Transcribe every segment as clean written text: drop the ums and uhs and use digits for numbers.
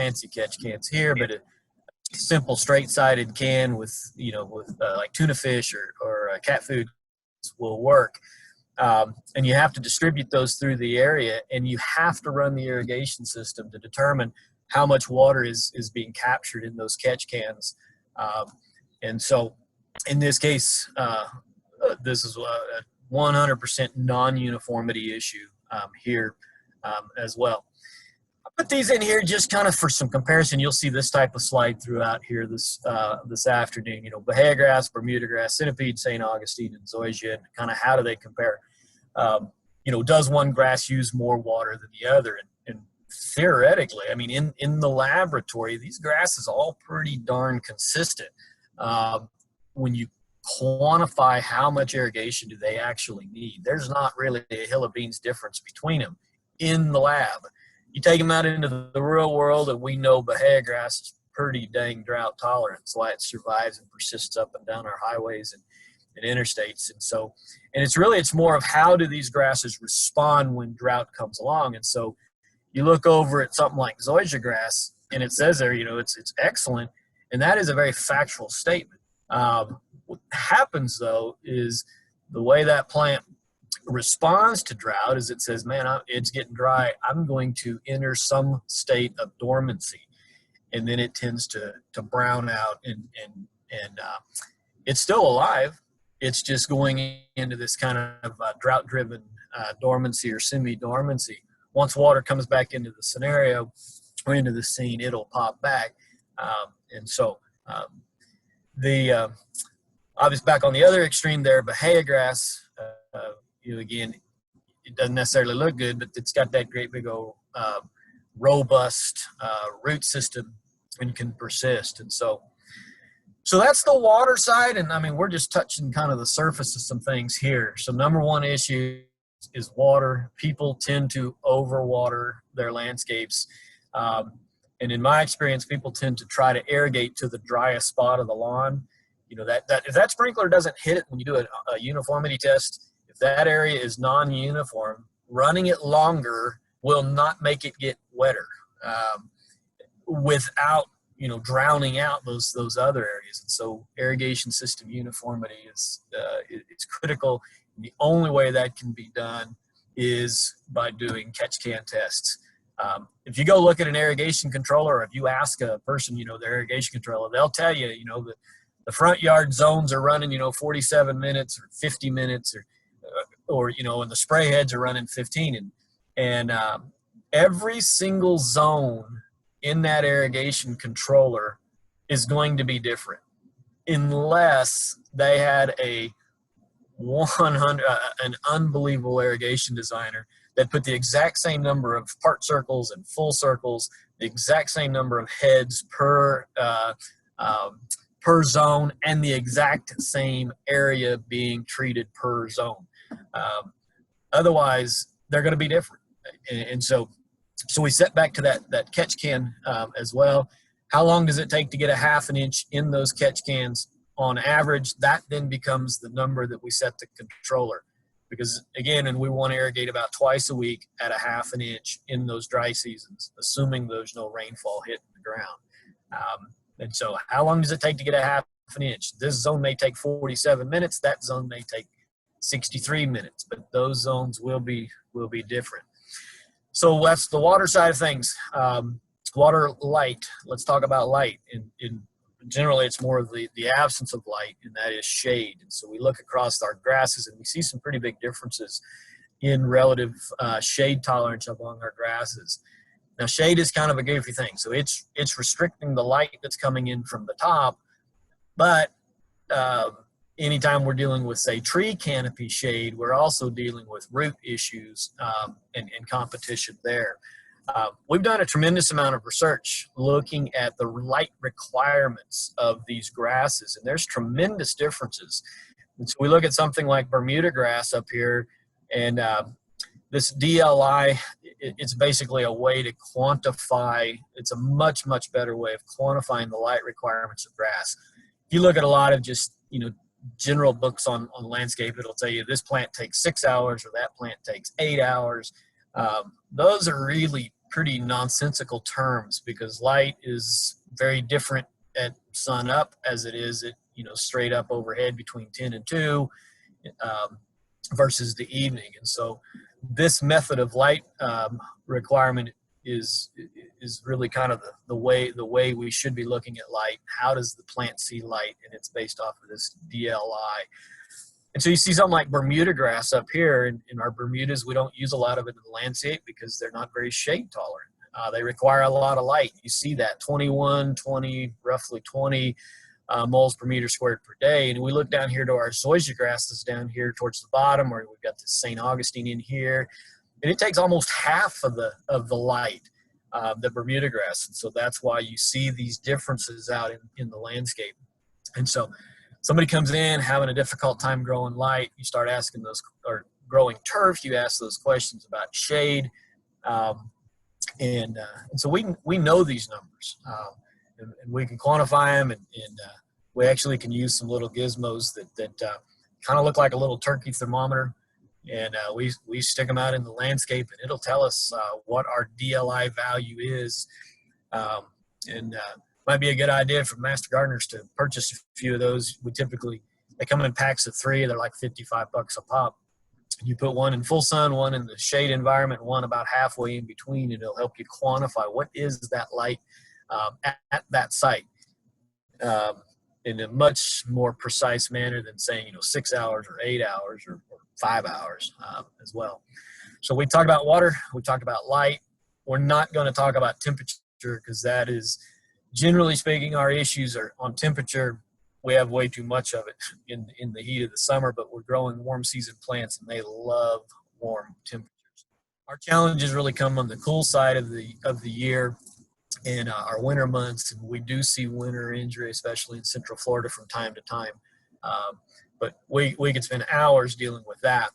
fancy catch cans here, but a simple straight-sided can with, you know, with like tuna fish or cat food will work. And you have to distribute those through the area, and you have to run the irrigation system to determine how much water is being captured in those catch cans. And so in this case, this is a 100% non-uniformity issue here as well. I put these in here just kind of for some comparison. You'll see this type of slide throughout here this afternoon. You know, Bahia grass, Bermuda grass, centipede, St. Augustine, and zoysia, and kind of how do they compare? You know, does one grass use more water than the other? And theoretically, I mean, in the laboratory, these grasses all pretty darn consistent. When you quantify how much irrigation do they actually need, there's not really a hill of beans difference between them in the lab. You take them out into the real world, and we know Bahia grass is pretty dang drought tolerant. That's why it survives and persists up and down our highways and interstates. And so, and it's more of how do these grasses respond when drought comes along. And so you look over at something like zoysia grass, and it says there, you know, it's excellent, and that is a very factual statement. What happens though is the way that plant responds to drought is it says, man, it's getting dry, I'm going to enter some state of dormancy, and then it tends to brown out, and it's still alive. It's just going into this kind of drought-driven dormancy or semi-dormancy. Once water comes back into the scenario or into the scene, it'll pop back. And so obviously back on the other extreme there, Bahia grass, you know, again, it doesn't necessarily look good, but it's got that great big old robust root system and can persist. And so that's the water side. And I mean, we're just touching kind of the surface of some things here. So number one issue is water. People tend to overwater their landscapes. And in my experience, people tend to try to irrigate to the driest spot of the lawn. You know, that if that sprinkler doesn't hit it when you do a uniformity test, if that area is non-uniform, running it longer will not make it get wetter without, you know, drowning out those other areas. And so irrigation system uniformity is critical. And the only way that can be done is by doing catch can tests. If you go look at an irrigation controller, or if you ask a person, you know, their irrigation controller, they'll tell you, you know, the front yard zones are running, you know, 47 minutes or 50 minutes or you know, and the spray heads are running 15. And every single zone in that irrigation controller is going to be different unless they had an unbelievable irrigation designer that put the exact same number of part circles and full circles, the exact same number of heads per zone, and the exact same area being treated per zone. Otherwise, they're going to be different. And so we set back to that catch can as well. How long does it take to get a ½ inch in those catch cans on average? That then becomes the number that we set the controller. Because again, and we want to irrigate about twice a week at a ½ inch in those dry seasons, assuming there's no rainfall hitting the ground. And so how long does it take to get a ½ inch? This zone may take 47 minutes. That zone may take 63 minutes, but those zones will be different. So that's the water side of things. Water, light. Let's talk about light. In generally, it's more of the absence of light, and that is shade. And so we look across our grasses, and we see some pretty big differences in relative shade tolerance among our grasses. Now, shade is kind of a goofy thing. So it's restricting the light that's coming in from the top, but anytime we're dealing with, say, tree canopy shade, we're also dealing with root issues and competition there. We've done a tremendous amount of research looking at the light requirements of these grasses, and there's tremendous differences. And so we look at something like Bermuda grass up here, and this DLI, it's basically a way to quantify, it's a much, much better way of quantifying the light requirements of grass. If you look at a lot of just, you know, general books on landscape, it'll tell you this plant takes 6 hours or that plant takes 8 hours. Those are really pretty nonsensical terms, because light is very different at sun up as it is at, straight up overhead between 10 and 2, versus the evening. And so this method of light requirement is really kind of the way we should be looking at light. How does the plant see light? And it's based off of this DLI. And so you see something like Bermuda grass up here. In our Bermudas, we don't use a lot of it in the landscape because they're not very shade tolerant. They require a lot of light. You see that 21, 20, roughly 20 moles per meter squared per day. And we look down here to our zoysia grasses down here towards the bottom, where we've got the St. Augustine in here. And it takes almost half of the light, the Bermuda grass. And so that's why you see these differences out in the landscape. And so somebody comes in having a difficult time growing light, you start asking those, or growing turf, you ask those questions about shade. And so we know these numbers, and we can quantify them, and we actually can use some little gizmos that kind of look like a little turkey thermometer. And we stick them out in the landscape, and it'll tell us what our DLI value is. Might be a good idea for master gardeners to purchase a few of those. They come in packs of 3. They're like $55 a pop. You put one in full sun, one in the shade environment, one about halfway in between, and it'll help you quantify what is that light at that site in a much more precise manner than saying 6 hours or 8 hours or 5 hours as well. So we talked about water, we talked about light. We're not going to talk about temperature, because that is, generally speaking, our issues are on temperature. We have way too much of it in the heat of the summer, but we're growing warm season plants, and they love warm temperatures. Our challenges really come on the cool side of the year in our winter months, and we do see winter injury, especially in Central Florida, from time to time. But we could spend hours dealing with that.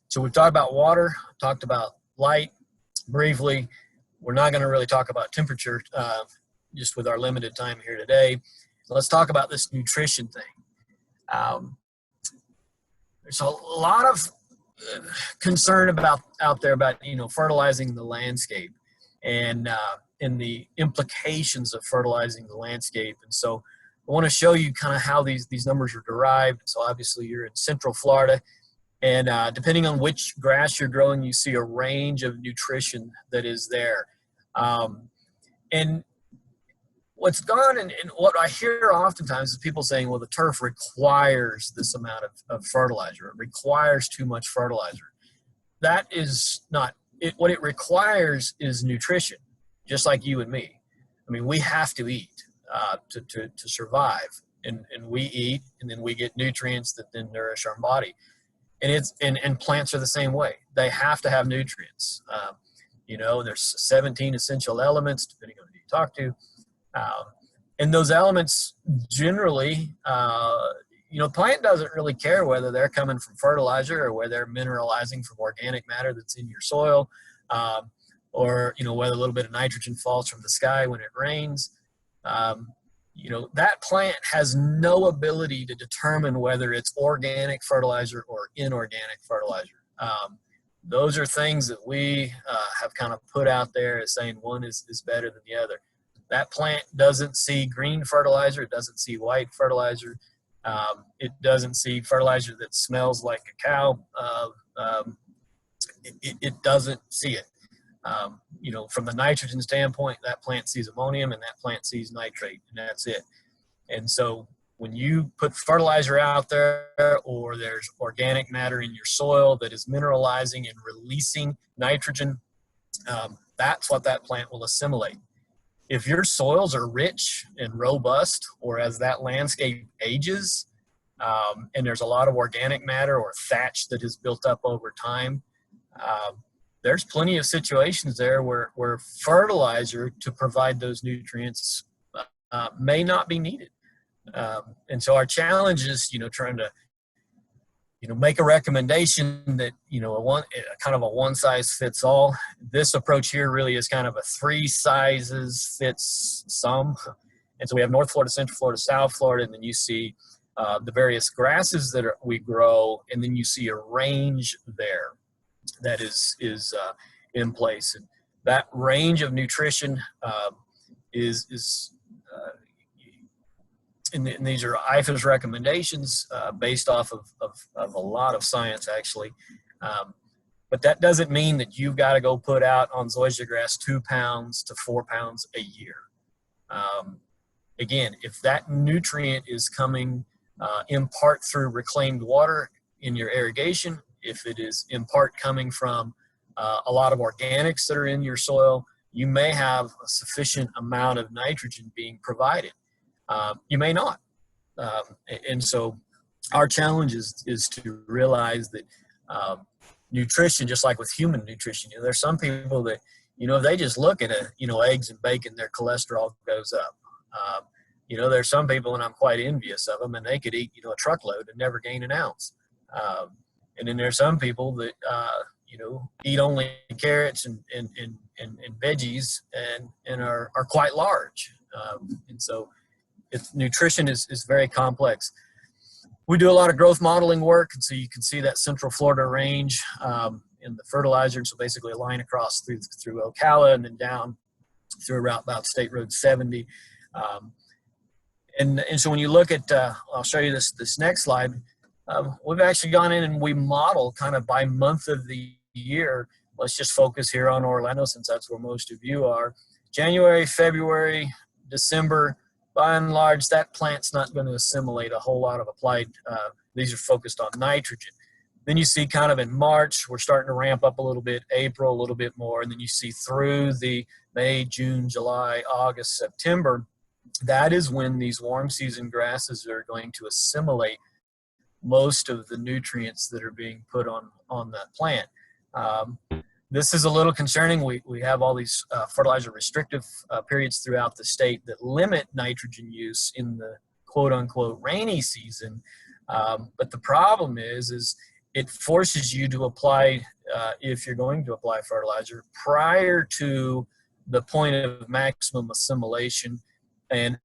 So we've talked about water, talked about light briefly. We're not going to really talk about temperature just with our limited time here today. Let's talk about this nutrition thing. There's a lot of concern out there about fertilizing the landscape and the implications of fertilizing the landscape. And so I want to show you kind of how these numbers are derived. So obviously you're in Central Florida, and depending on which grass you're growing, you see a range of nutrition that is there. And what's gone, and what I hear oftentimes is people saying, well, the turf requires this amount of fertilizer. It requires too much fertilizer. That is not it. What it requires is nutrition, just like you and me. I mean, we have to eat to survive, and we eat, and then we get nutrients that then nourish our body. And plants are the same way. They have to have nutrients. There's 17 essential elements, depending on who you talk to. And those elements generally, plant doesn't really care whether they're coming from fertilizer or whether they're mineralizing from organic matter that's in your soil, or whether a little bit of nitrogen falls from the sky when it rains. That plant has no ability to determine whether it's organic fertilizer or inorganic fertilizer. Those are things that we have kind of put out there as saying one is better than the other. That plant doesn't see green fertilizer. It doesn't see white fertilizer. It doesn't see fertilizer that smells like a cow. It doesn't see it. From the nitrogen standpoint, that plant sees ammonium, and that plant sees nitrate, and that's it. And so when you put fertilizer out there, or there's organic matter in your soil that is mineralizing and releasing nitrogen, that's what that plant will assimilate. If your soils are rich and robust, or as that landscape ages, and there's a lot of organic matter or thatch that is built up over time, there's plenty of situations there where fertilizer to provide those nutrients may not be needed. And so our challenge is, trying to, make a recommendation that, kind of a one size fits all. This approach here really is kind of a 3 sizes fits some. And so we have North Florida, Central Florida, South Florida, and then you see the various grasses that we grow, and then you see a range there that is in place. And that range of nutrition is and these are IFA's recommendations based off of a lot of science, actually. But that doesn't mean that you've got to go put out on zoysia grass 2 pounds to 4 pounds a year. Again, if that nutrient is coming in part through reclaimed water in your irrigation, if it is in part coming from a lot of organics that are in your soil, you may have a sufficient amount of nitrogen being provided. You may not. And so our challenge is to realize that nutrition, just like with human nutrition, there's some people that, if they just look at eggs and bacon, their cholesterol goes up. There's some people, and I'm quite envious of them, and they could eat, a truckload and never gain an ounce. And then there's some people that, eat only carrots and veggies and are quite large. And so nutrition is very complex. We do a lot of growth modeling work, and so you can see that Central Florida range in the fertilizer. So basically a line across through Ocala and then down through about State Road 70. And so when you look at, I'll show you this next slide. We've actually gone in and we model kind of by month of the year. Let's just focus here on Orlando since that's where most of you are. January, February, December, by and large, that plant's not going to assimilate a whole lot of applied. These are focused on nitrogen. Then you see kind of in March, we're starting to ramp up a little bit, April, a little bit more. And then you see through the May, June, July, August, September, that is when these warm season grasses are going to assimilate most of the nutrients that are being put on that plant. This is a little concerning. We have all these fertilizer restrictive periods throughout the state that limit nitrogen use in the quote unquote rainy season. But the problem is it forces you to apply, if you're going to apply fertilizer, prior to the point of maximum assimilation and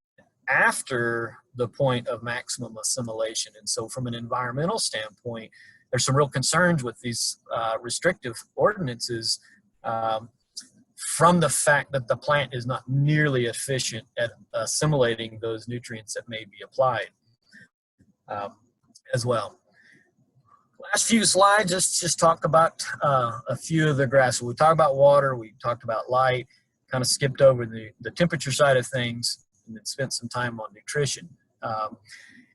after the point of maximum assimilation. And so from an environmental standpoint, there's some real concerns with these restrictive ordinances from the fact that the plant is not nearly efficient at assimilating those nutrients that may be applied as well. Last few slides, let's just talk about a few of the grasses. We talked about water, we talked about light, kind of skipped over the temperature side of things, and then spent some time on nutrition.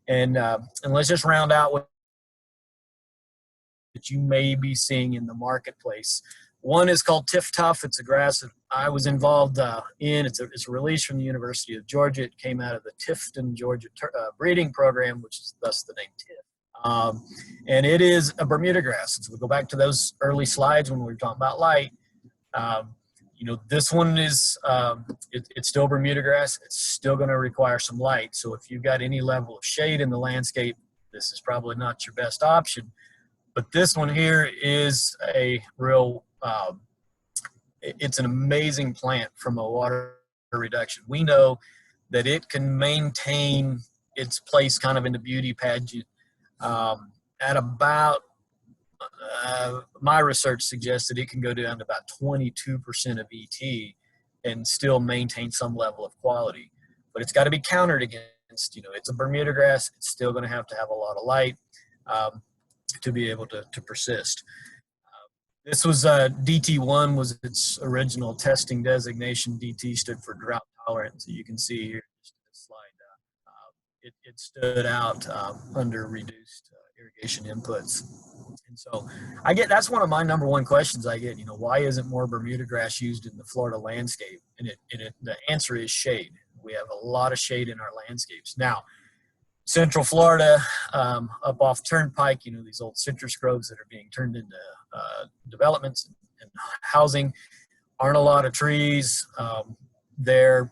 And let's just round out with that you may be seeing in the marketplace. One is called Tiff-Tough. It's a grass that I was involved in. It's a release from the University of Georgia. It came out of the Tifton, Georgia breeding program, which is thus the name Tiff. And it is a Bermuda grass. So we go back to those early slides when we were talking about light. This one is, it's still Bermuda grass. It's still going to require some light. So if you've got any level of shade in the landscape, this is probably not your best option. But this one here is a real, it's an amazing plant from a water reduction. We know that it can maintain its place kind of in the beauty pageant at about, my research suggests that it can go down to about 22% of ET and still maintain some level of quality. But it's got to be countered against, it's a Bermuda grass. It's still going to have a lot of light to be able to persist. This was DT1 was its original testing designation. DT stood for drought tolerant. So you can see here just in this slide, it stood out under reduced irrigation inputs. And so that's one of my number one questions I get, why isn't more Bermuda grass used in the Florida landscape? And the answer is shade. We have a lot of shade in our landscapes. Now, Central Florida, up off Turnpike, these old citrus groves that are being turned into developments and housing, aren't a lot of trees there.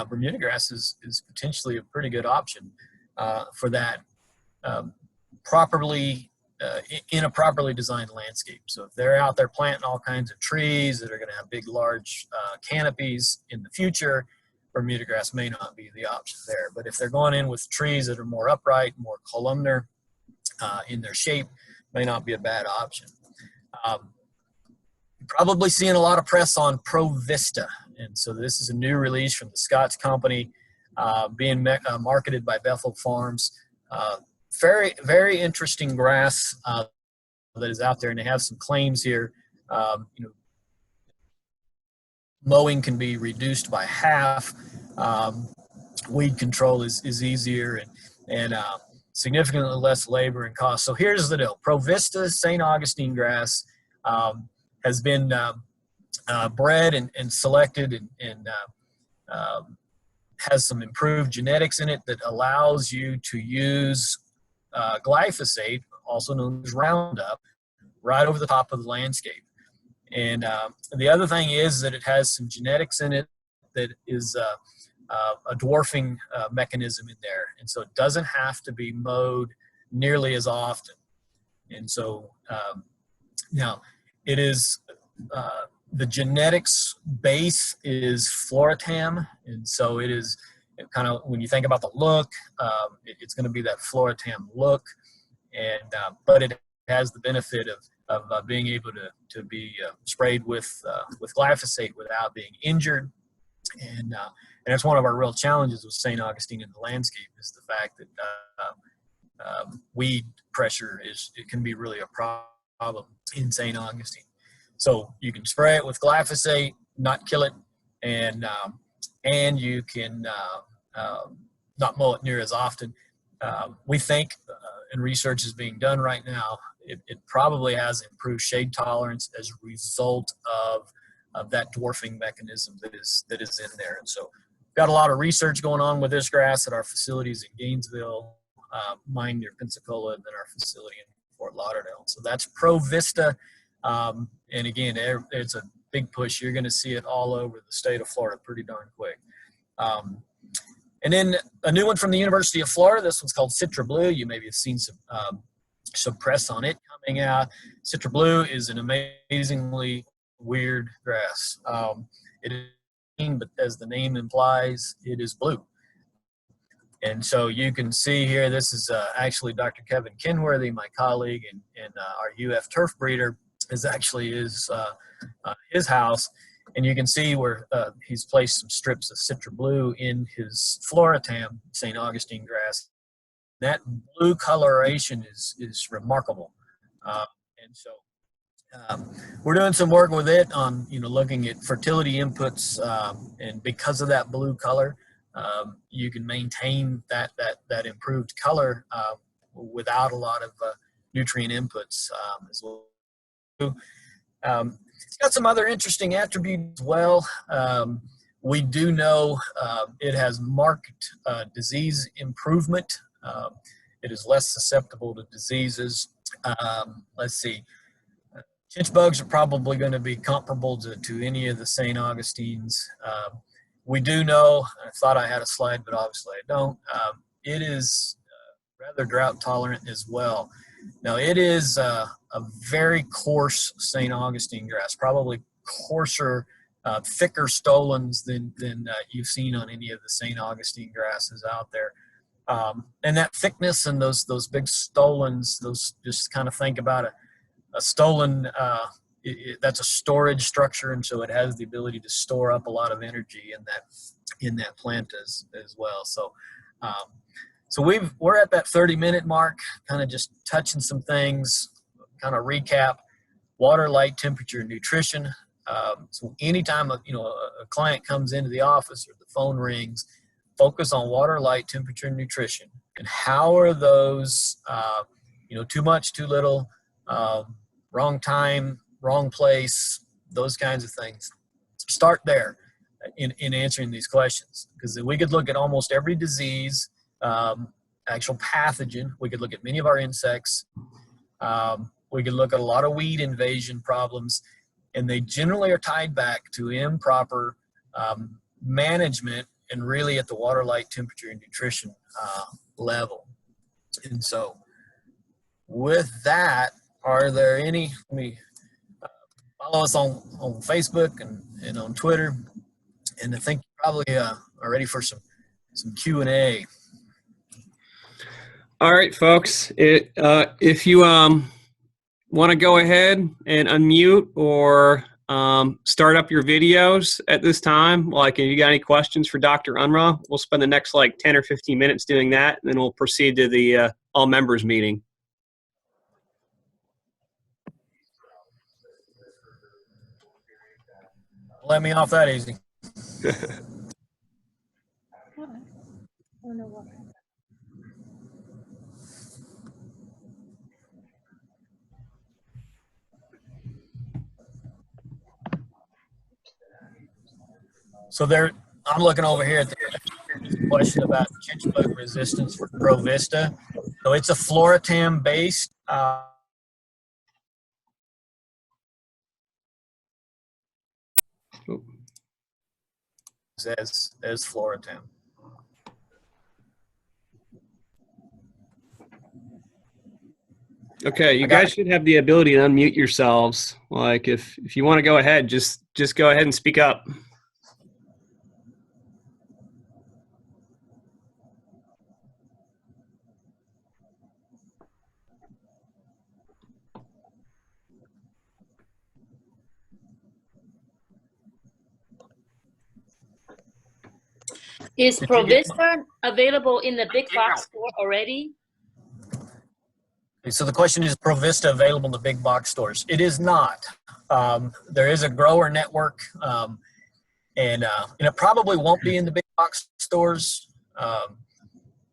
Bermuda grass is potentially a pretty good option for that in a properly designed landscape. So if they're out there planting all kinds of trees that are going to have big, large canopies in the future, Bermuda grass may not be the option there. But if they're going in with trees that are more upright, more columnar in their shape, may not be a bad option. Probably seeing a lot of press on Pro Vista. And so this is a new release from the Scott's company, being marketed by Bethel Farms. Very, very interesting grass that is out there, and they have some claims here. Mowing can be reduced by half. Weed control is easier and significantly less labor and cost. So here's the deal. Pro Vista St. Augustine grass has been bred and selected and has some improved genetics in it that allows you to use glyphosate, also known as Roundup, right over the top of the landscape. And the other thing is that it has some genetics in it that is a dwarfing mechanism in there. And so it doesn't have to be mowed nearly as often. And so now it is, the genetics base is Floratam. And so it is kind of, when you think about the look, it's going to be that Floratam look. And but it has the benefit of being able to be sprayed with glyphosate without being injured. And that's one of our real challenges with St. Augustine in the landscape, is the fact that weed pressure it can be really a problem in St. Augustine. So you can spray it with glyphosate, not kill it, and you can not mow it near as often. We think, and research is being done right now, it probably has improved shade tolerance as a result of that dwarfing mechanism that is in there. And so we've got a lot of research going on with this grass at our facilities in Gainesville, mine near Pensacola, and then our facility in Fort Lauderdale. So that's Pro Vista. And again, it's a big push. You're going to see it all over the state of Florida pretty darn quick. And then a new one from the University of Florida. This one's called Citra Blue. You maybe have seen some press on it coming out. Citra Blue is an amazingly weird grass. It is green, but as the name implies, it is blue. And so you can see here, this is actually Dr. Kevin Kenworthy, my colleague, and our UF turf breeder, is actually his house. And you can see where he's placed some strips of Citra Blue in his Floratam St. Augustine grass. That blue coloration is remarkable. And so we're doing some work with it on, looking at fertility inputs, and because of that blue color, you can maintain that improved color without a lot of nutrient inputs as well. It's got some other interesting attributes as well. We do know it has marked disease improvement. It is less susceptible to diseases. Let's see. Chinch bugs are probably going to be comparable to any of the St. Augustines. We do know, I thought I had a slide, but obviously I don't, it is rather drought tolerant as well. Now it is a very coarse St. Augustine grass, probably coarser, thicker stolons than you've seen on any of the St. Augustine grasses out there. And that thickness and those big stolons, just kind of think about a stolon, that's a storage structure, and so it has the ability to store up a lot of energy in that plant as well. So we're at that 30-minute mark, kind of just touching some things, kind of recap: water, light, temperature, nutrition. So anytime a client comes into the office or the phone rings, focus on water, light, temperature, and nutrition. And how are those, too much, too little, wrong time, wrong place, those kinds of things. Start there in answering these questions, because we could look at almost every disease, actual pathogen. We could look at many of our insects. We could look at a lot of weed invasion problems, and they generally are tied back to improper management, and really at the water, light, temperature, and nutrition level. And so with that, are there any, follow us on Facebook and on Twitter, and I think you probably are ready for some Q&A. All right, folks, if you want to go ahead and unmute or start up your videos at this time. Like, if you got any questions for Dr. Unruh, we'll spend the next like 10 or 15 minutes doing that, and then we'll proceed to the all members meeting. Let me off that easy. So there, I'm looking over here at the question about chinch bug resistance for Provista. So it's a Floratam based. As Floratam. Okay, you guys should have the ability to unmute yourselves. Like, if you want to go ahead, just go ahead and speak up. Is Provista available in the big box store already? So the question is, Provista available in the big box stores? It is not. There is a grower network, and it probably won't be in the big box stores,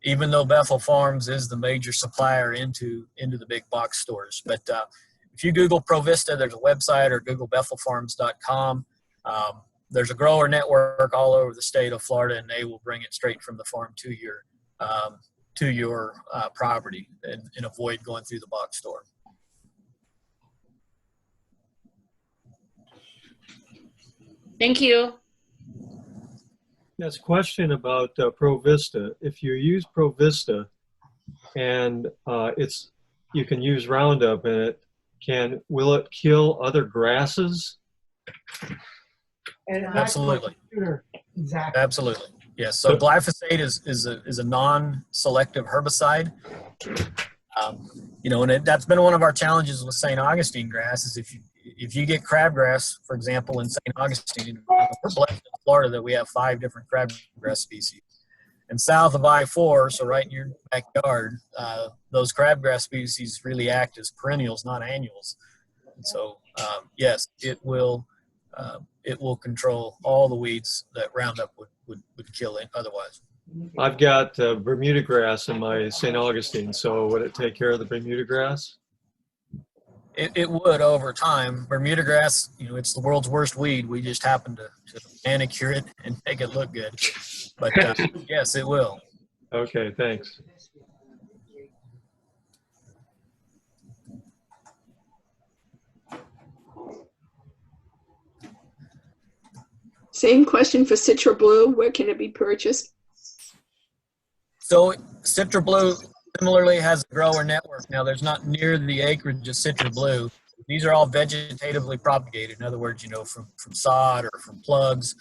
even though Bethel Farms is the major supplier into the big box stores. But if you Google Provista, there's a website, or Google BethelFarms.com. There's a grower network all over the state of Florida, and they will bring it straight from the farm to your property and avoid going through the box store. Thank you. Yes, question about Provista. If you use Provista and you can use Roundup in it, will it kill other grasses? Absolutely. Exactly. Absolutely. Yes. So glyphosate is a non-selective herbicide. And that's been one of our challenges with St. Augustine grass is if you get crabgrass, for example, in St. Augustine, we're blessed in Florida that we have 5 different crabgrass species. And south of I-4, so right in your backyard, those crabgrass species really act as perennials, not annuals. And so, yes, it will control all the weeds that Roundup would kill it otherwise. I've got Bermuda grass in my St. Augustine, so would it take care of the Bermuda grass? It would over time. Bermuda grass, it's the world's worst weed. We just happen to manicure it and make it look good. But yes, it will. Okay, thanks. Same question for Citra Blue. Where can it be purchased? So Citra Blue similarly has a grower network. Now, there's not near the acreage of Citra Blue. These are all vegetatively propagated. In other words, from sod or from plugs.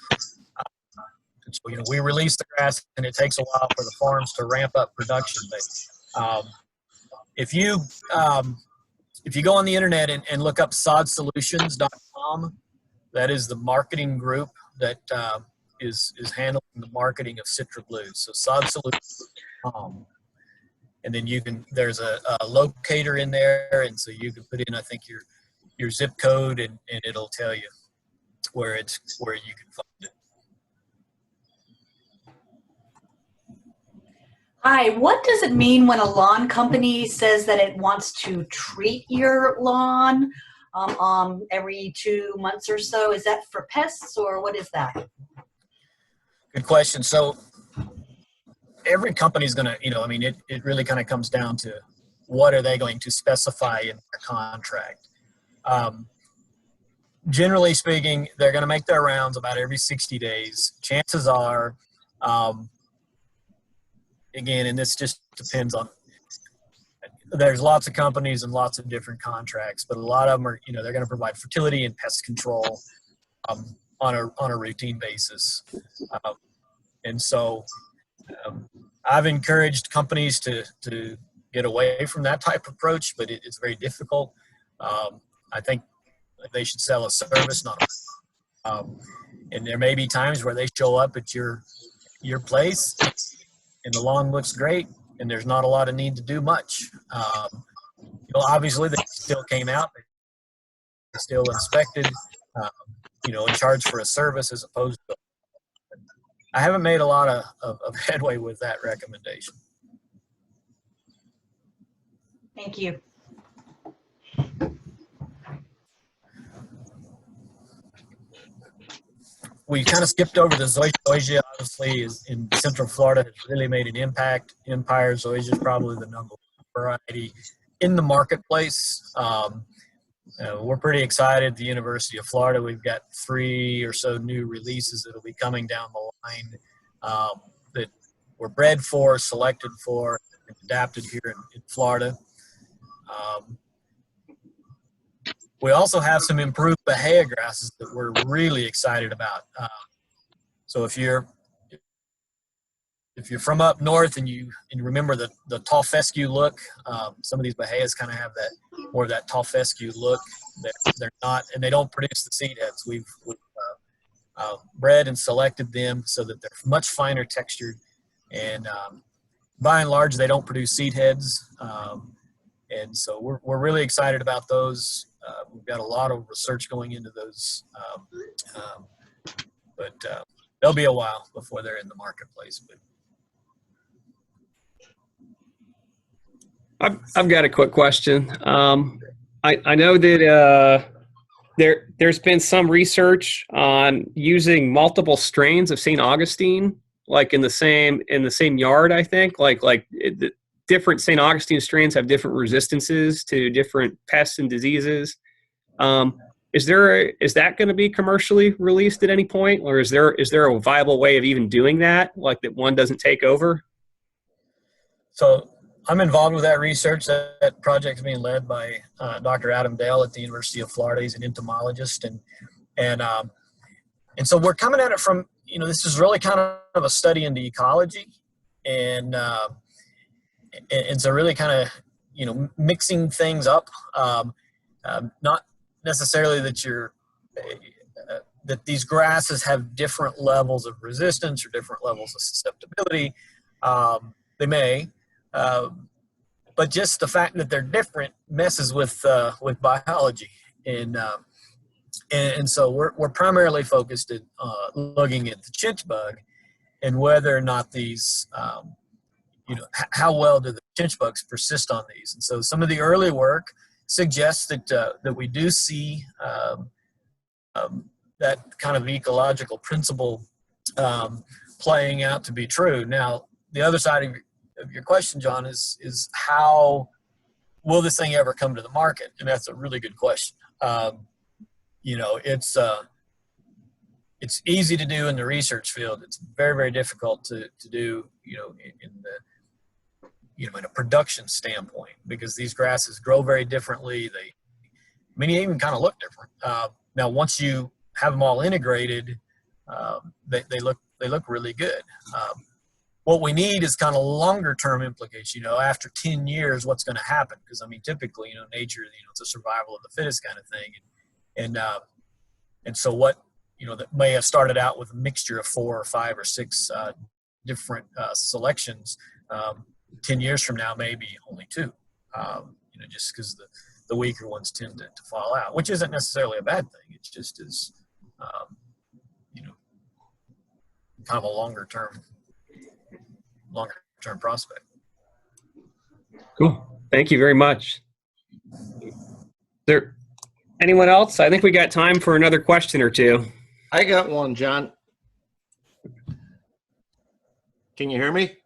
So, we release the grass, and it takes a while for the farms to ramp up production. But if you go on the internet and look up sodsolutions.com, that is the marketing group that is handling the marketing of Citra Blue. So sodsolutions.com. And then there's a locator in there, and so you can put in, I think, your zip code, and it'll tell you where you can find it. Hi, what does it mean when a lawn company says that it wants to treat your lawn every 2 months or so? Is that for pests, or what is that? Good question. So every company is going to, it really kind of comes down to what are they going to specify in their contract. Generally speaking, they're going to make their rounds about every 60 days. Chances are, again, and this just depends on, there's lots of companies and lots of different contracts, but a lot of them are, they're going to provide fertility and pest control on a routine basis. And so I've encouraged companies to get away from that type of approach, but it's very difficult. I think they should sell a service, not a and there may be times where they show up at your place and the lawn looks great and there's not a lot of need to do much. Obviously they still came out, they still inspected, and charged for a service as opposed to. I haven't made a lot of headway with that recommendation. Thank you. We kind of skipped over the zoysia. Zoysia, obviously, is in Central Florida, has really made an impact. Empire zoysia is probably the number one variety in the marketplace. We're pretty excited at the University of Florida. We've got 3 or so new releases that will be coming down the line that were bred for, selected for, and adapted here in Florida. We also have some improved Bahia grasses that we're really excited about. So if you're from up north and you remember the tall fescue look, some of these Bahias kind of have that more of that tall fescue look. They're not, and they don't produce the seed heads. We've bred and selected them so that they're much finer textured, and by and large they don't produce seed heads. And so we're really excited about those. We've got a lot of research going into those, but they'll be a while before they're in the marketplace. But I've got a quick question. I know that there's been some research on using multiple strains of St. Augustine, like in the same yard. I think different St. Augustine strains have different resistances to different pests and diseases. Is that going to be commercially released at any point, or is there a viable way of even doing that, like that one doesn't take over? So I'm involved with that research. That project is being led by Dr. Adam Dale at the University of Florida. He's an entomologist, and so we're coming at it from, this is really kind of a study into ecology, and so really kind of, mixing things up, not necessarily that these grasses have different levels of resistance or different levels of susceptibility. They may, but just the fact that they're different messes with biology, and so we're primarily focused at looking at the chinch bug and whether or not these. How well do the chinch bugs persist on these? And so some of the early work suggests that we do see that kind of ecological principle playing out to be true. Now, the other side of your question, John, is how will this thing ever come to the market? And that's a really good question. It's easy to do in the research field. It's very, very difficult to do, in a production standpoint, because these grasses grow very differently. They even kind of look different. Now, once you have them all integrated, they look really good. What we need is kind of longer term implications. After 10 years, what's going to happen? Because typically, nature, it's a survival of the fittest kind of thing, and so what that may have started out with a mixture of 4 or 5 or 6 different selections. 10 years from now, maybe only 2, just because the weaker ones tend to fall out, which isn't necessarily a bad thing. It's just is, kind of a longer term prospect. Cool. Thank you very much. Is there anyone else? I think we got time for another question or two. I got one, John. Can you hear me?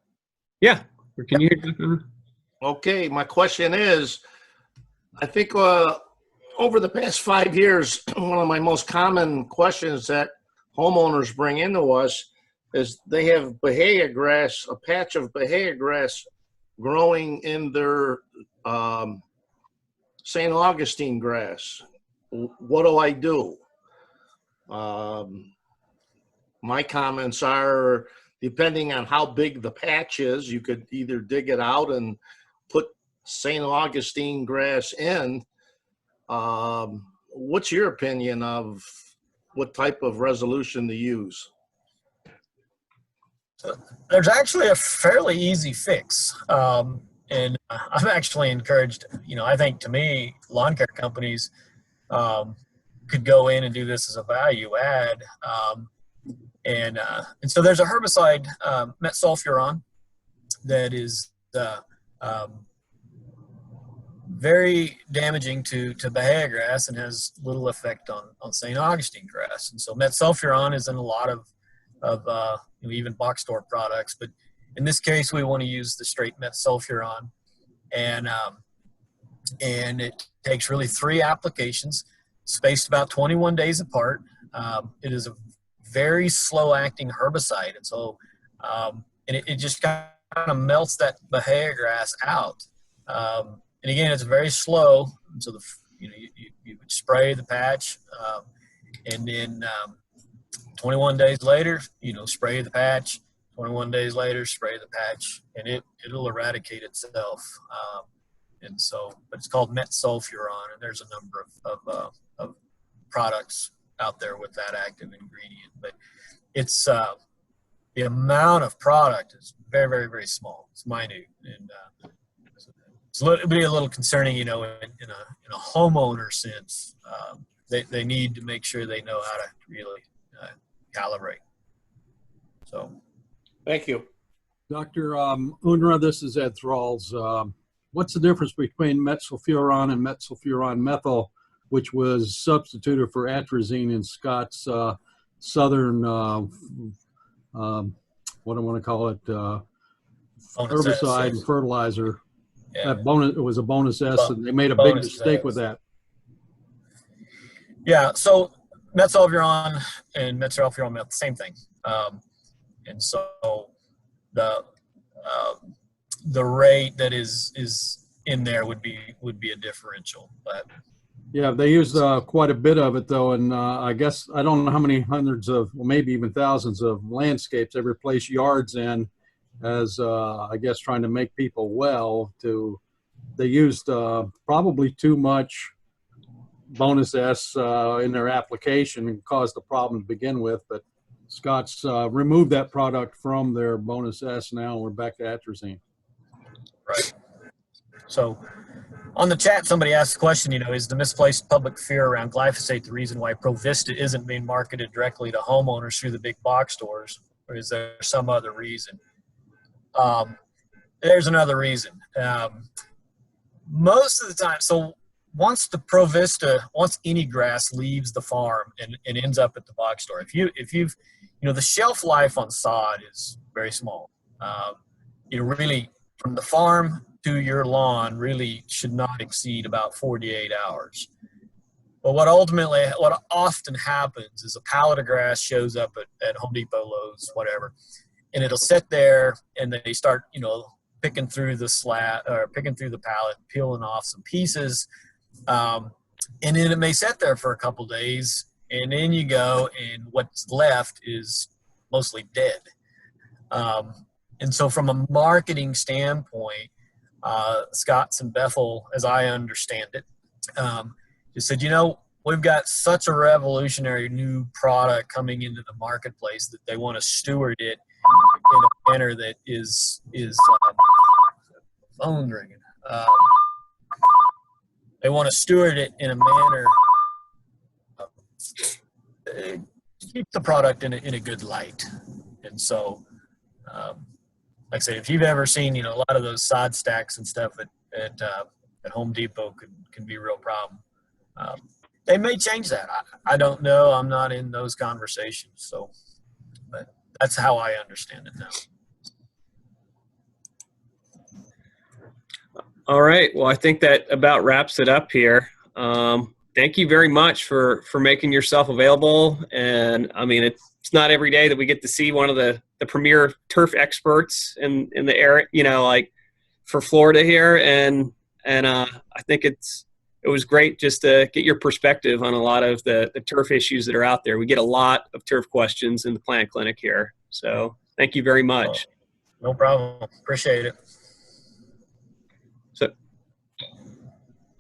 Yeah. Can you hear? Okay, my question is, I think over the past 5 years, one of my most common questions that homeowners bring into us is they have Bahia grass, a patch of Bahia grass growing in their St. Augustine grass. What do I do? My comments are, depending on how big the patch is, you could either dig it out and put St. Augustine grass in, what's your opinion of what type of resolution to use? There's actually a fairly easy fix. And I'm actually encouraged, I think to me, lawn care companies could go in and do this as a value add. And so there's a herbicide, metsulfuron, that is very damaging to Bahia grass and has little effect on St. Augustine grass. And so metsulfuron is in a lot of even box store products, but in this case we want to use the straight metsulfuron, and it takes really 3 applications spaced about 21 days apart. It is a very slow acting herbicide, and so it just kind of melts that Bahia grass out. And again, it's very slow, so you would spray the patch, and then 21 days later, spray the patch. 21 days later, spray the patch, and it'll eradicate itself. And so, but it's called metsulfuron, and there's a number of products out there with that active ingredient. But it's the amount of product is very, very, very small. It's minute, and it'd be a little concerning, in a homeowner sense. They need to make sure they know how to really calibrate. So, thank you, Dr. Unruh. This is Ed Thralls. What's the difference between metsulfuron and metsulfuron methyl, which was substituted for atrazine in Scott's southern, what do I want to call it, herbicide and fertilizer? Yeah. It was a bonus S, and they made a big mistake with that. Yeah, so metsulfuron and metsulfuron methyl, same thing. And so the rate that is in there would be a differential. But yeah, they used quite a bit of it though, and I guess I don't know how many hundreds of, well, maybe even thousands of landscapes they replaced yards in, as I guess trying to make people well. They used probably too much bonus S in their application and caused the problem to begin with. But Scott's removed that product from their bonus S. Now we're back to atrazine. Right. So on the chat, somebody asked the question, is the misplaced public fear around glyphosate the reason why Provista isn't being marketed directly to homeowners through the big box stores, or is there some other reason? There's another reason. Most of the time, so once any grass leaves the farm and ends up at the box store, if you've the shelf life on sod is very small. Really, from the farm to your lawn really should not exceed about 48 hours. But what often happens is a pallet of grass shows up at Home Depot, Lowe's, whatever, and it'll sit there and they start, picking through the pallet, peeling off some pieces. And then it may sit there for a couple days, and then you go and what's left is mostly dead. And so from a marketing standpoint, Scott's and Bethel, as I understand it, just said, we've got such a revolutionary new product coming into the marketplace that they want to steward it in a manner that is phone ringing. They want to steward it in a manner keep the product in a good light. And so, like I say, if you've ever seen, a lot of those sod stacks and stuff at Home Depot can be a real problem. They may change that. I don't know. I'm not in those conversations. So, but that's how I understand it now. All right. Well, I think that about wraps it up here. Thank you very much for making yourself available. And I mean, it's not every day that we get to see one of the premier turf experts in the area, like for Florida here. And I think it was great just to get your perspective on a lot of the turf issues that are out there. We get a lot of turf questions in the plant clinic here. So thank you very much. No problem. Appreciate it.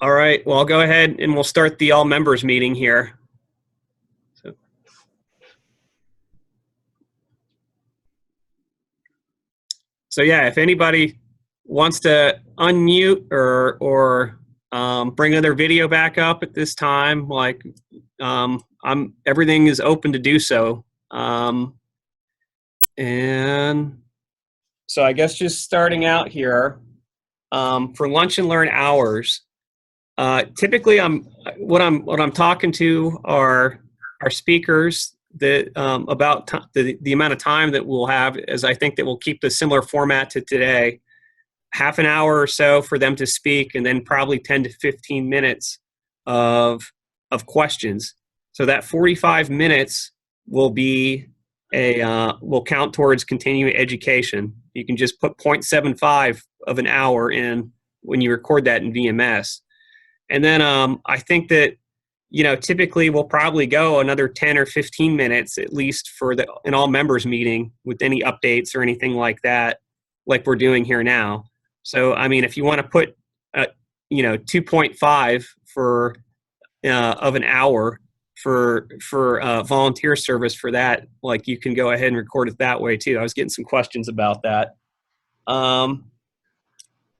All right. Well, I'll go ahead and we'll start the all members meeting here. So yeah, if anybody wants to unmute or bring their video back up at this time, like everything is open to do so. And so I guess just starting out here, for lunch and learn hours, typically what I'm talking to are speakers that about the amount of time that we'll have, as I think that we'll keep the similar format to today, half an hour or so for them to speak, and then probably 10 to 15 minutes of questions. So that 45 minutes will be will count towards continuing education. You can just put 0.75 of an hour in when you record that in VMS. And then I think that, typically we'll probably go another 10 or 15 minutes at least for an all members meeting with any updates or anything like that, like we're doing here now. So, I mean, if you want to put, 2.5 for of an hour for volunteer service for that, like you can go ahead and record it that way too. I was getting some questions about that.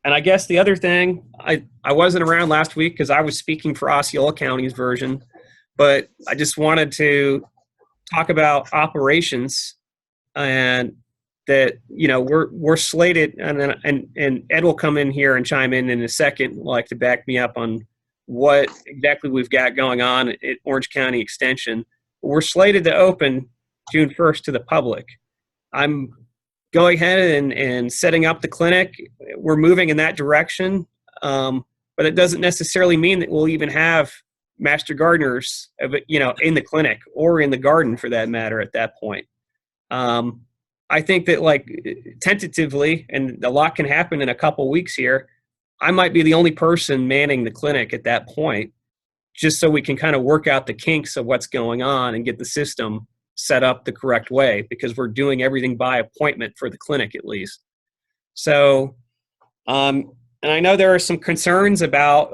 And I guess the other thing, I wasn't around last week because I was speaking for Osceola County's version, but I just wanted to talk about operations, and that we're slated, and Ed will come in here and chime in a second, like to back me up on what exactly we've got going on at Orange County Extension. We're slated to open June 1st to the public. I'm going ahead and setting up the clinic. We're moving in that direction, but it doesn't necessarily mean that we'll even have master gardeners, in the clinic or in the garden for that matter at that point. I think that, like, tentatively, and a lot can happen in a couple weeks here, I might be the only person manning the clinic at that point, just so we can kind of work out the kinks of what's going on and get the system set up the correct way, because we're doing everything by appointment for the clinic at least. So, and I know there are some concerns about,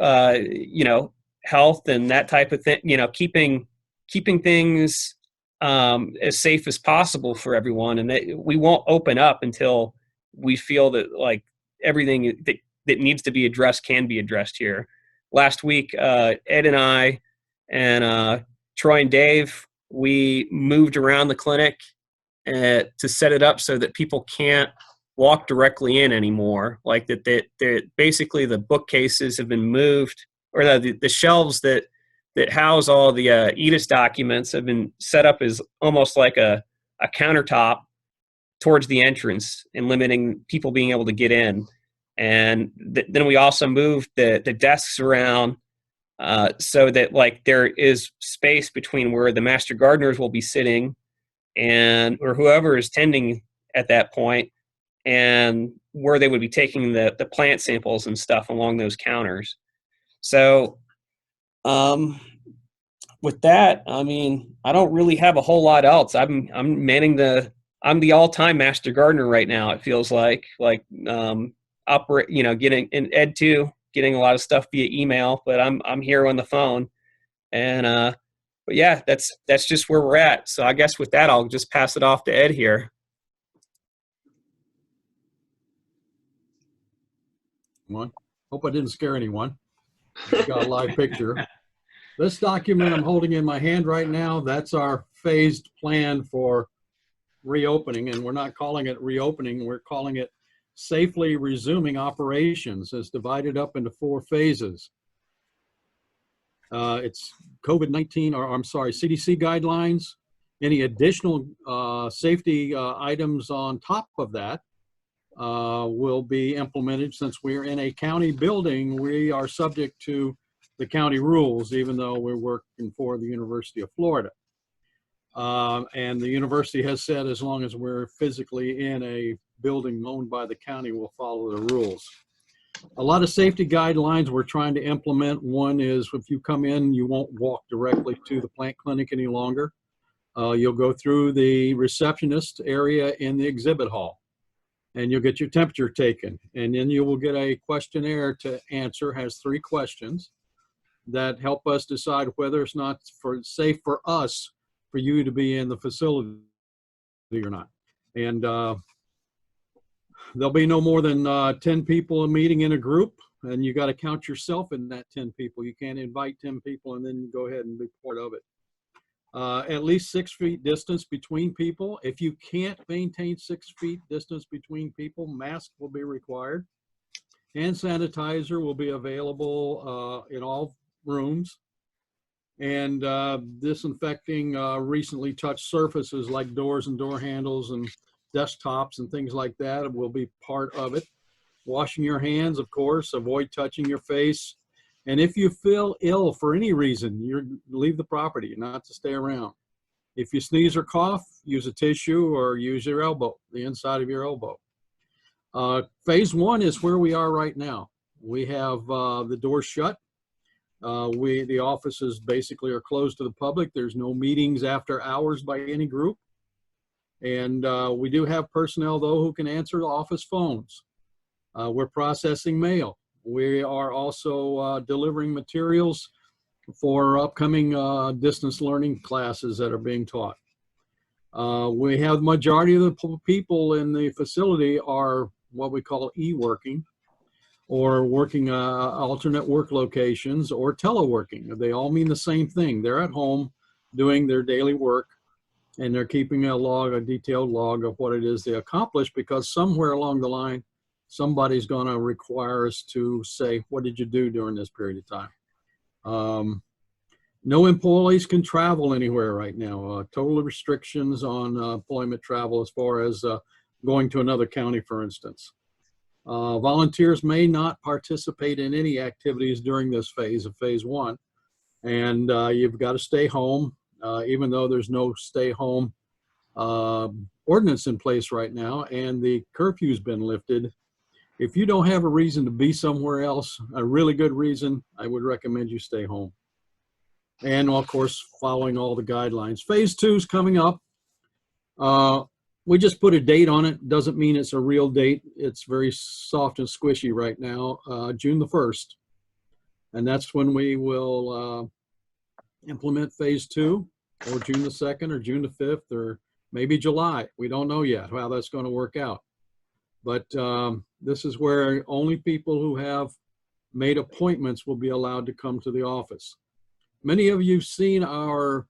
health and that type of thing, keeping things as safe as possible for everyone. And that we won't open up until we feel that, like, everything that needs to be addressed can be addressed here. Last week, Ed and I and Troy and Dave, we moved around the clinic to set it up so that people can't walk directly in anymore. Like that basically the bookcases have been moved, or the shelves that house all the EDIS documents have been set up as almost like a countertop towards the entrance and limiting people being able to get in. And then we also moved the desks around so that, like, there is space between where the master gardeners will be sitting or whoever is tending at that point, and where they would be taking the plant samples and stuff along those counters. So with that, I mean, I don't really have a whole lot else. I'm I'm the all-time master gardener right now. It feels like getting in Ed too, getting a lot of stuff via email, but I'm here on the phone. And but yeah, that's just where we're at. So I guess with that, I'll just pass it off to Ed here. Hope I didn't scare anyone. Just got a live picture. This document I'm holding in my hand right now, that's our phased plan for reopening, and we're not calling it reopening, we're calling it safely resuming operations. It's divided up into 4 phases. It's COVID-19, or I'm sorry, CDC guidelines. Any additional safety items on top of that will be implemented. Since we're in a county building, we are subject to the county rules, even though we're working for the University of Florida. And the university has said as long as we're physically in a building owned by the county, we'll follow the rules. A lot of safety guidelines we're trying to implement. One is, if you come in, you won't walk directly to the plant clinic any longer. You'll go through the receptionist area in the exhibit hall, and you'll get your temperature taken. And then you will get a questionnaire to answer, has 3 questions. that help us decide whether it's not safe for us, for you to be in the facility or not. And there'll be no more than 10 people a meeting in a group, and you got to count yourself in that 10 people. You can't invite 10 people and then go ahead and be part of it. At least 6 feet distance between people. If you can't maintain 6 feet distance between people, mask will be required. Hand sanitizer will be available in all rooms. And disinfecting recently touched surfaces like doors and door handles and desktops and things like that will be part of it. Washing your hands, of course, avoid touching your face. And if you feel ill for any reason, you leave the property, not to stay around. If you sneeze or cough, use a tissue or use your elbow, the inside of your elbow. Phase 1 is where we are right now. We have the doors shut. The offices basically are closed to the public. There's no meetings after hours by any group. And we do have personnel, though, who can answer the office phones. We're processing mail. We are also delivering materials for upcoming distance learning classes that are being taught. We have the majority of the people in the facility are what we call e-working, or working alternate work locations, or teleworking. They all mean the same thing. They're at home doing their daily work, and they're keeping a detailed log of what it is they accomplished, because somewhere along the line, somebody's going to require us to say, what did you do during this period of time? No employees can travel anywhere right now. Total restrictions on employment travel as far as going to another county, for instance. Volunteers may not participate in any activities during this phase of phase 1. And you've got to stay home, even though there's no stay home ordinance in place right now, and the curfew's been lifted. If you don't have a reason to be somewhere else, a really good reason, I would recommend you stay home. And of course, following all the guidelines. Phase 2 is coming up. We just put a date on it. Doesn't mean it's a real date. It's very soft and squishy right now, June the 1st. And that's when we will implement phase 2, or June the 2nd, or June the 5th, or maybe July. We don't know yet how that's going to work out. But this is where only people who have made appointments will be allowed to come to the office. Many of you have seen our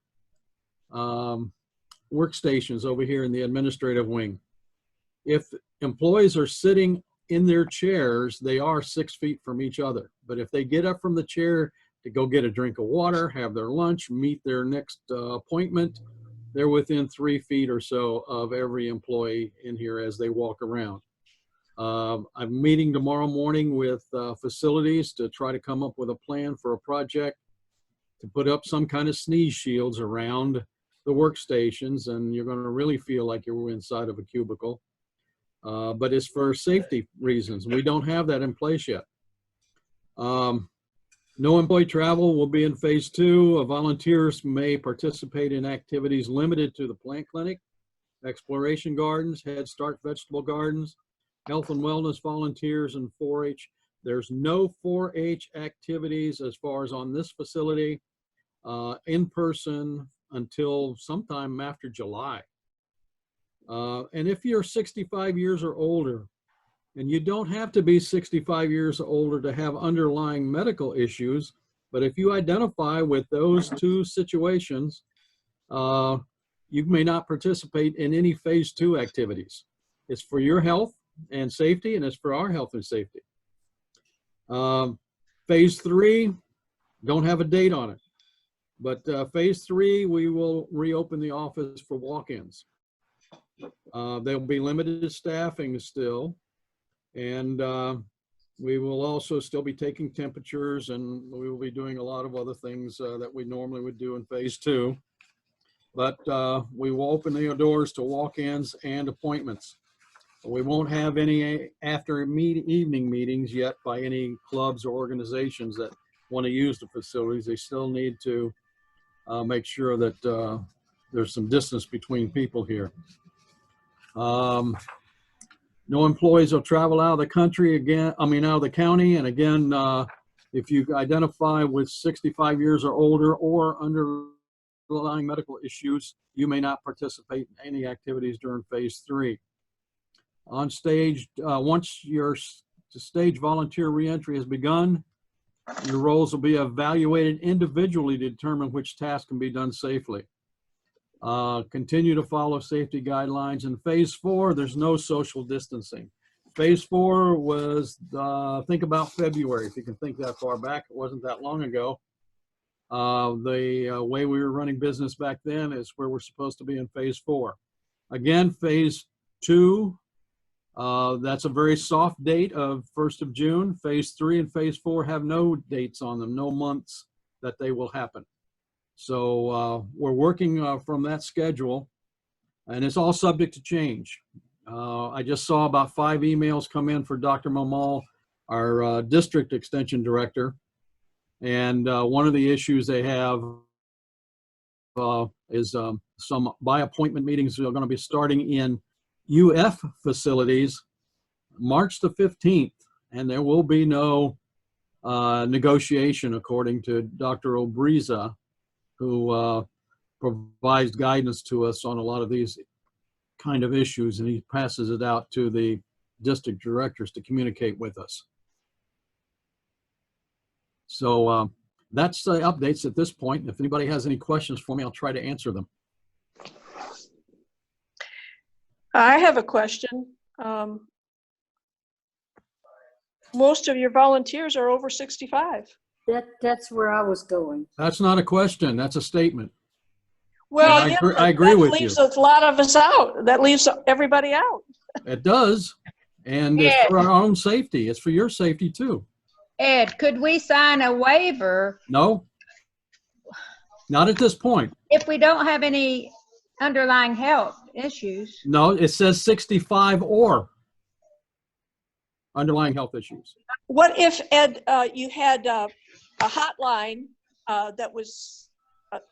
workstations over here in the administrative wing. If employees are sitting in their chairs, they are 6 feet from each other. But if they get up from the chair to go get a drink of water, have their lunch, meet their next appointment, they're within 3 feet or so of every employee in here as they walk around. I'm meeting tomorrow morning with facilities to try to come up with a plan for a project to put up some kind of sneeze shields around the workstations, and you're going to really feel like you're inside of a cubicle. But it's for safety reasons. We don't have that in place yet. No employee travel will be in phase 2. Volunteers may participate in activities limited to the plant clinic, exploration gardens, Head Start vegetable gardens, health and wellness volunteers, and 4-H. There's no 4-H activities as far as on this facility in person until sometime after July. And if you're 65 years or older, and you don't have to be 65 years or older to have underlying medical issues, but if you identify with those 2 situations, you may not participate in any phase 2 activities. It's for your health and safety, and it's for our health and safety. Phase 3, don't have a date on it, but phase 3, we will reopen the office for walk-ins. There'll be limited staffing still, and we will also still be taking temperatures, and we will be doing a lot of other things that we normally would do in phase 2. But we will open the doors to walk-ins and appointments. We won't have any evening meetings yet by any clubs or organizations that want to use the facilities. They still need to make sure that there's some distance between people here. No employees will travel out of the country again, out of the county. And again, If you identify with 65 years or older or underlying medical issues, you may not participate in any activities during phase 3. On stage, once your stage volunteer reentry has begun, your roles will be evaluated individually to determine which tasks can be done safely. Continue to follow safety guidelines. In phase 4, there's no social distancing. Phase 4 was, think about February, if you can think that far back. It wasn't that long ago. The way we were running business back then is where we're supposed to be in phase 4. Again, phase 2, that's a very soft date of 1st of June. Phase 3 and phase 4 have no dates on them, no months that they will happen. So we're working from that schedule, and it's all subject to change. I just saw about 5 emails come in for Dr. Mamal, our district extension director. And one of the issues they have is some by appointment meetings that are going to be starting in UF facilities March the 15th. And there will be no negotiation, according to Dr. Obriza, who provides guidance to us on a lot of these kind of issues, and he passes it out to the district directors to communicate with us. So that's the updates at this point. If anybody has any questions for me, I'll try to answer them. I have a question. Most of your volunteers are over 65. That's where I was going. That's not a question. That's a statement. Well, I agree with you. That leaves a lot of us out. That leaves everybody out. It does. And it's for our own safety. It's for your safety too. Ed, could we sign a waiver? No, not at this point. If we don't have any underlying health issues? No, it says 65 or underlying health issues. What if, Ed, you had a hotline that was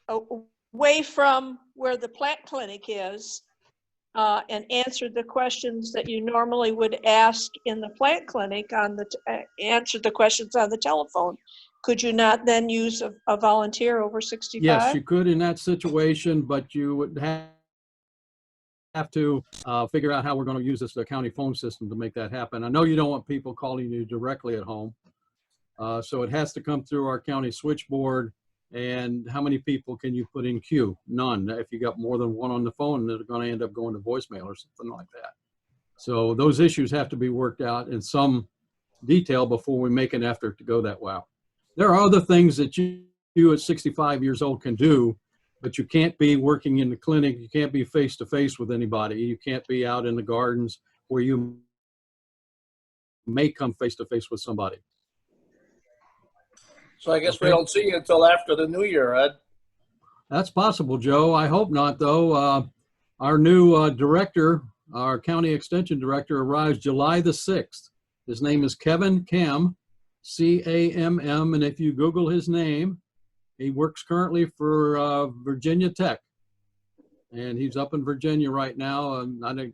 away from where the plant clinic is and answered the questions that you normally would ask in the plant clinic answer the questions on the telephone? Could you not then use a volunteer over 65? Yes, you could in that situation, but you would have to figure out how we're going to use this county phone system to make that happen. I know you don't want people calling you directly at home. So it has to come through our county switchboard. And how many people can you put in queue? None. If you got more than one on the phone, they're going to end up going to voicemail or something like that. So those issues have to be worked out in some detail before we make an effort to go that route. There are other things that you at 65 years old can do, but you can't be working in the clinic. You can't be face-to-face with anybody. You can't be out in the gardens where you may come face-to-face with somebody. So I guess we don't see you until after the new year, Ed. That's possible, Joe. I hope not, though. Our new director, our county extension director, arrives July the 6th. His name is Kevin Camm, C-A-M-M, and if you Google his name, he works currently for Virginia Tech. And he's up in Virginia right now.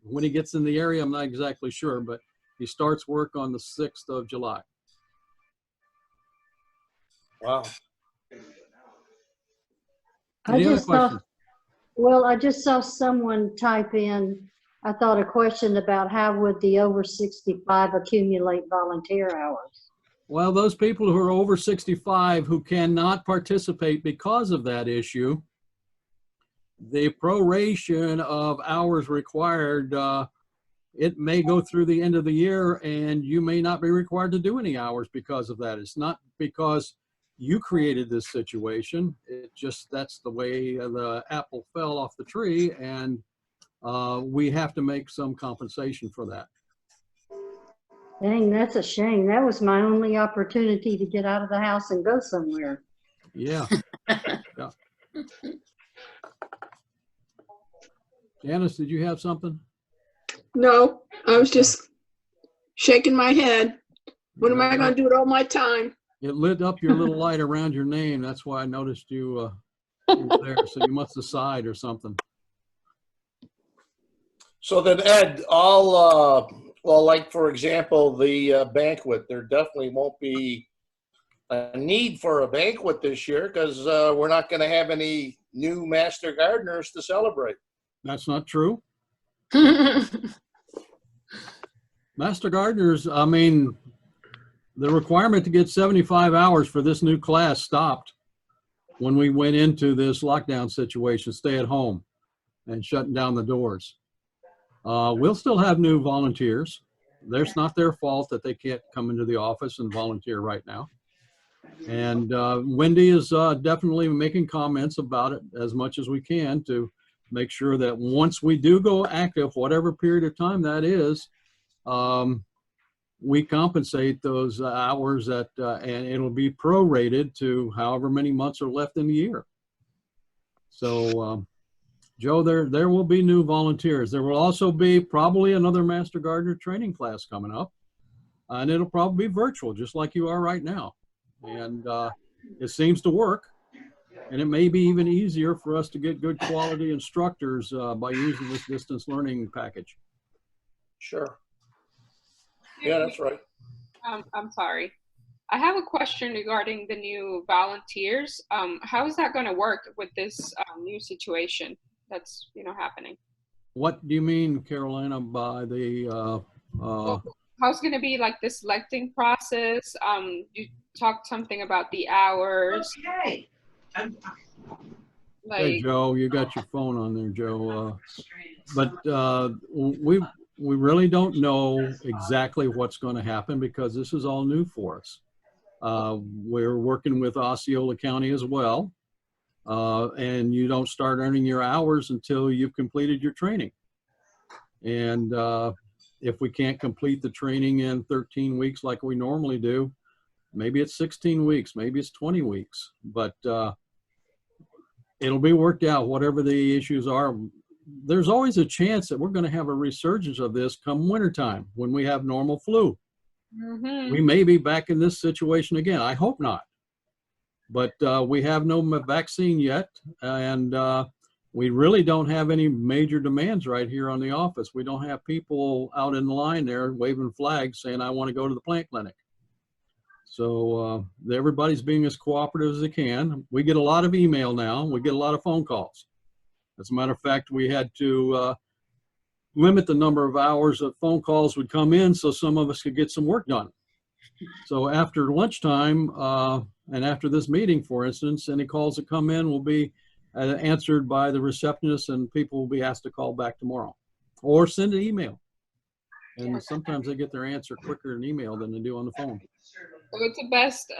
When he gets in the area, I'm not exactly sure, but he starts work on the 6th of July. Wow. Any other questions? I just saw someone type in, I thought, a question about how would the over 65 accumulate volunteer hours? Well, those people who are over 65 who cannot participate because of that issue, the proration of hours required, it may go through the end of the year and you may not be required to do any hours because of that. It's not because you created this situation. It just, that's the way the apple fell off the tree, and we have to make some compensation for that. Dang, that's a shame. That was my only opportunity to get out of the house and go somewhere. Yeah. Yeah. Janice, did you have something? No, I was just shaking my head. What am I going to do with all my time? It lit up your little light around your name. That's why I noticed you were there. So you must have sighed or something. So then, Ed, well, like for example, the banquet, there definitely won't be a need for a banquet this year because we're not going to have any new master gardeners to celebrate. That's not true. Master gardeners, I mean, the requirement to get 75 hours for this new class stopped when we went into this lockdown situation, stay at home and shutting down the doors. We'll still have new volunteers. There's not their fault that they can't come into the office and volunteer right now. And Wendy is definitely making comments about it as much as we can to make sure that once we do go active, whatever period of time that is, we compensate those hours that, and it'll be prorated to however many months are left in the year. So, Joe, there will be new volunteers. There will also be probably another Master Gardener training class coming up, and it'll probably be virtual, just like you are right now. And it seems to work, and it may be even easier for us to get good quality instructors by using this distance learning package. Sure. Yeah, that's right. I'm sorry. I have a question regarding the new volunteers. How is that going to work with this new situation that's happening? What do you mean, Carolina, by the how's going to be like the selecting process? You talked something about the hours. Okay. Hey, Joe, you got your phone on there, Joe. But we really don't know exactly what's going to happen because this is all new for us. We're working with Osceola County as well. And you don't start earning your hours until you've completed your training. And if we can't complete the training in 13 weeks like we normally do, maybe it's 16 weeks, maybe it's 20 weeks, but it'll be worked out, whatever the issues are. There's always a chance that we're going to have a resurgence of this come wintertime when we have normal flu. Mm-hmm. We may be back in this situation again. I hope not. But we have no vaccine yet, and we really don't have any major demands right here on the office. We don't have people out in the line there waving flags saying, I want to go to the plant clinic. So everybody's being as cooperative as they can. We get a lot of email now. We get a lot of phone calls. As a matter of fact, we had to limit the number of hours that phone calls would come in so some of us could get some work done. So after lunchtime and after this meeting, for instance, any calls that come in will be answered by the receptionist, and people will be asked to call back tomorrow or send an email. And sometimes they get their answer quicker in email than they do on the phone. So it's the best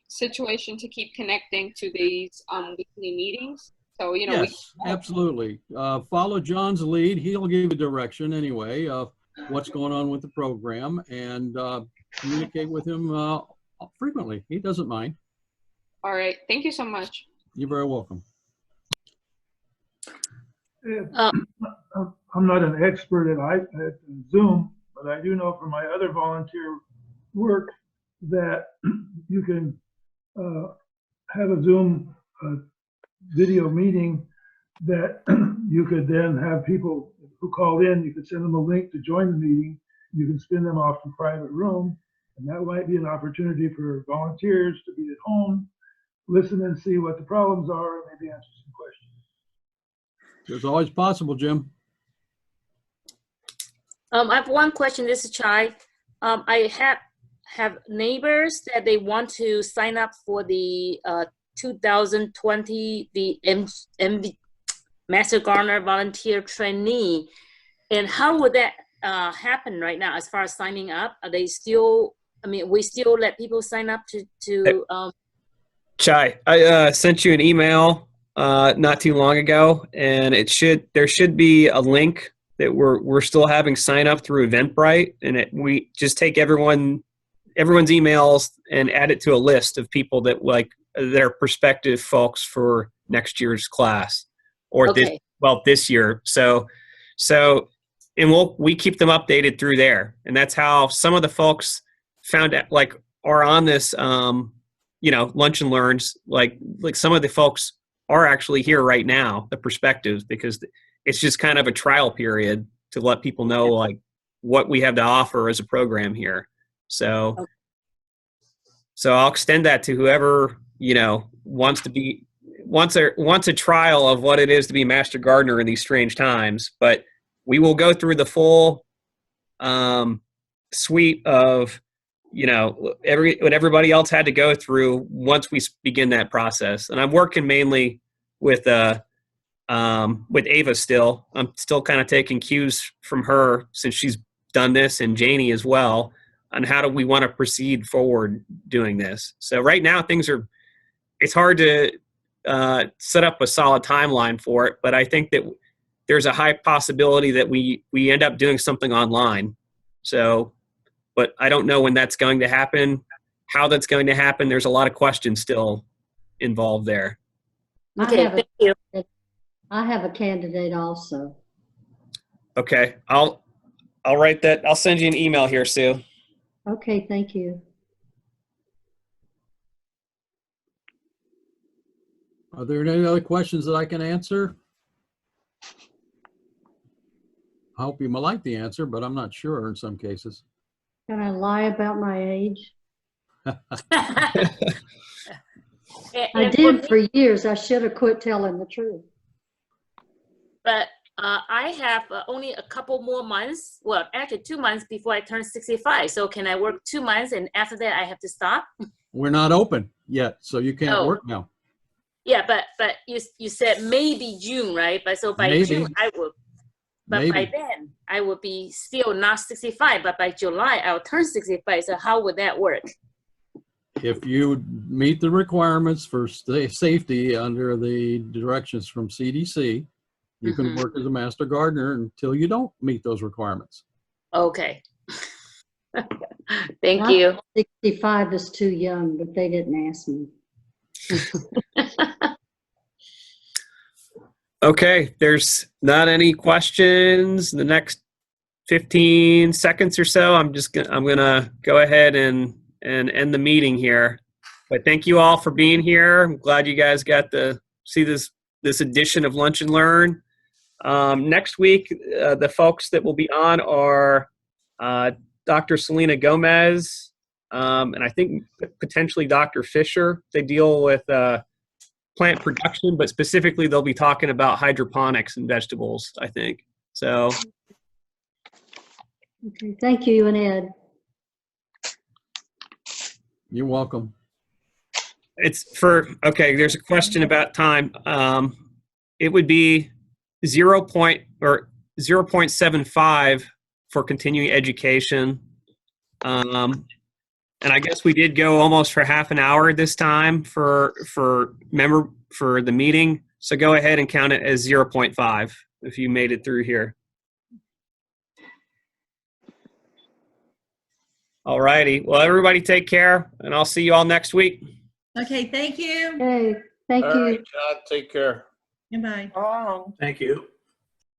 situation to keep connecting to these weekly meetings. So, yes, absolutely. Follow John's lead. He'll give you direction anyway of what's going on with the program, and communicate with him frequently. He doesn't mind. All right. Thank you so much. You're very welcome. I'm not an expert at Zoom, but I do know from my other volunteer work that you can have a Zoom video meeting that you could then have people who called in, you could send them a link to join the meeting. You can spin them off to a private room, and that might be an opportunity for volunteers to be at home, listen and see what the problems are, and maybe answer some questions. It's always possible, Jim. I have one question. This is Chai. I have neighbors that they want to sign up for the 2020 the MV Master Gardener Volunteer Trainee, and how would that happen right now as far as signing up? Are they still? I mean, we still let people sign up to. Chai, I sent you an email not too long ago, and there should be a link that we're still having sign up through Eventbrite, and we just take everyone's emails and add it to a list of people that that are prospective folks for next year's class or this year. So and we keep them updated through there, and that's how some of the folks found out are on this lunch and learns. Like some of the folks are actually here right now, the perspectives, because it's just kind of a trial period to let people know what we have to offer as a program here. So So I'll extend that to whoever, wants a trial of what it is to be master gardener in these strange times. But we will go through the full suite of, what everybody else had to go through once we begin that process. And I'm working mainly with Ava still. I'm still kind of taking cues from her since she's done this, and Janie as well, on how do we want to proceed forward doing this. So right now it's hard to set up a solid timeline for it, but I think that there's a high possibility that we end up doing something online. So, but I don't know when that's going to happen, how that's going to happen. There's a lot of questions still involved there. Okay, thank you. I have a candidate also. Okay, I'll write that. I'll send you an email here, Sue. Okay, thank you. Are there any other questions that I can answer? I hope you might like the answer, but I'm not sure in some cases. Can I lie about my age? I did for years. I should have quit telling the truth. But I have only a couple more months, well, actually 2 months before I turn 65. So can I work 2 months and after that I have to stop? We're not open yet, so you can't work now. Yeah, but you said maybe June, right? But so by Maybe. June I will, but Maybe. by then I will be still not 65, but by July I'll turn 65. So how would that work? If you meet the requirements for safety under the directions from CDC, you can work as a master gardener until you don't meet those requirements. Okay. Thank you. 65 is too young, but they didn't ask me. Okay, there's not any questions. The next 15 seconds or so, I'm gonna go ahead and end the meeting here. But thank you all for being here. I'm glad you guys got to see this edition of Lunch and Learn. Next week, the folks that will be on are Dr. Selena Gomez, and I think potentially Dr. Fisher. They deal with plant production, but specifically they'll be talking about hydroponics and vegetables, I think. So. Okay, thank you, Ed. You're welcome. There's a question about time. It would be 0.75 for continuing education. And I guess we did go almost for half an hour this time for the meeting. So go ahead and count it as 0.5 if you made it through here. All righty. Well, everybody take care, and I'll see you all next week. Okay, thank you. Okay, thank All you. right, John, take care. Goodbye. Thank you.